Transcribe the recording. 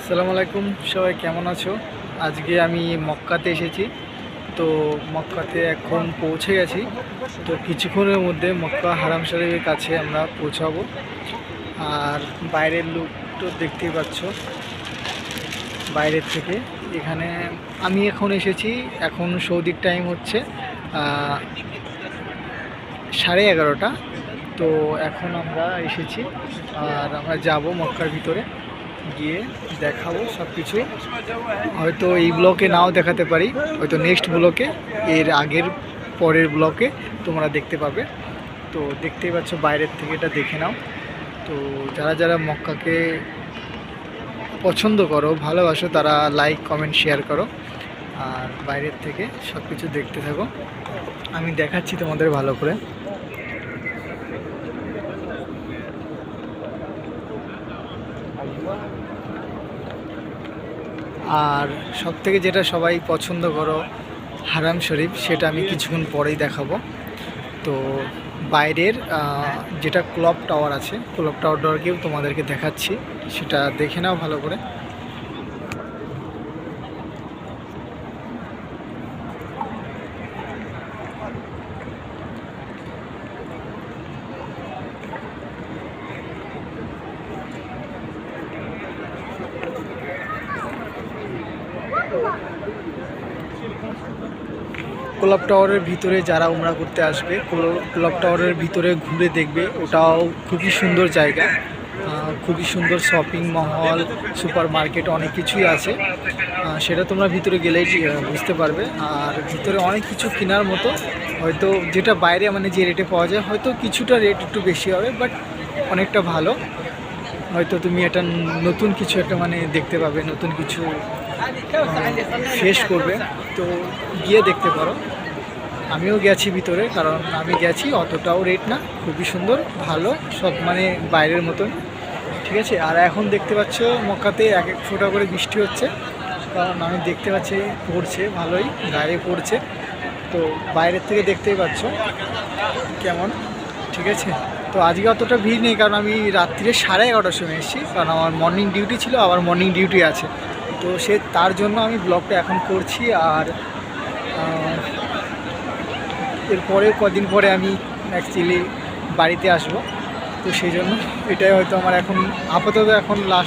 আসসালামু আলাইকুম, সবাই কেমন আছো? আজকে আমি মক্কাতে এসেছি। তো মক্কাতে এখন পৌঁছে গেছি। তো কিছুক্ষণের মধ্যে মক্কা হারাম শরীফের কাছে আমরা পৌঁছাবো। আর বাইরের লুক তো দেখতেই পাচ্ছ বাইরের থেকে। এখানে আমি এখন এসেছি, এখন সৌদির টাইম হচ্ছে 11:30। তো এখন আমরা এসেছি আর আমরা যাব মক্কার ভিতরে গিয়ে দেখাবো সব কিছু। হয়তো এই ব্লকে নাও দেখাতে পারি, হয়তো নেক্সট ব্লকে, এর আগের পরের ব্লকে তোমরা দেখতে পাবে। তো দেখতেই পাচ্ছ বাইরের থেকে, এটা দেখে নাও। তো যারা যারা মক্কাকে পছন্দ করো, ভালোবাসো, তারা লাইক কমেন্ট শেয়ার করো আর বাইরের থেকে সব কিছু দেখতে থাকো। আমি দেখাচ্ছি তোমাদের ভালো করে। আর সব থেকে যেটা সবাই পছন্দ করো হারাম শরীফ, সেটা আমি কিছুক্ষণ পরেই দেখাবো। তো বাইরের যেটা ক্লক টাওয়ার আছে, ক্লক টাওয়ারটাকেও তোমাদেরকে দেখাচ্ছি, সেটা দেখে নাও ভালো করে। ক্লক টাওয়ারের ভিতরে যারা উমরা করতে আসবে, ক্লক টাওয়ারের ভিতরে ঘুরে দেখবে, ওটাও খুবই সুন্দর জায়গা। খুবই সুন্দর শপিং মহল, সুপার মার্কেট, অনেক কিছুই আছে। সেটা তোমরা ভিতরে গেলেই বুঝতে পারবে। আর ভিতরে অনেক কিছু কেনার মতো, হয়তো যেটা বাইরে মানে যে রেটে পাওয়া যায়, হয়তো কিছুটা রেট একটু বেশি হবে, বাট অনেকটা ভালো। হয়তো তুমি এটা নতুন কিছু একটা মানে দেখতে পাবে, নতুন কিছু ফেস করবে। তো গিয়ে দেখতে পারো। আমিও গেছি ভিতরে, কারণ আমি গেছি, অতটাও রেট না, খুবই সুন্দর, ভালো সব, মানে বাইরের মতন। ঠিক আছে। আর এখন দেখতে পাচ্ছ মক্কাতে এক এক ফোঁটা করে বৃষ্টি হচ্ছে, কারণ আমি দেখতে পাচ্ছি পড়ছে, ভালোই গায়ে পড়ছে। তো বাইরের থেকে দেখতেই পাচ্ছ কেমন। ঠিক আছে। তো আজকে অতটা ভিড় নেই, কারণ আমি রাত্রিরে 11:30টার সময় এসেছি, কারণ আমার মর্নিং ডিউটি ছিল, আবার মর্নিং ডিউটি আছে। তো তার জন্য আমি ব্লগটা এখন করছি। আর এরপরে কদিন পরে আমি অ্যাকচুয়ালি বাড়িতে আসব। তো সেই জন্য এটাই হয়তো আমার এখন আপাতত এখন লাস্ট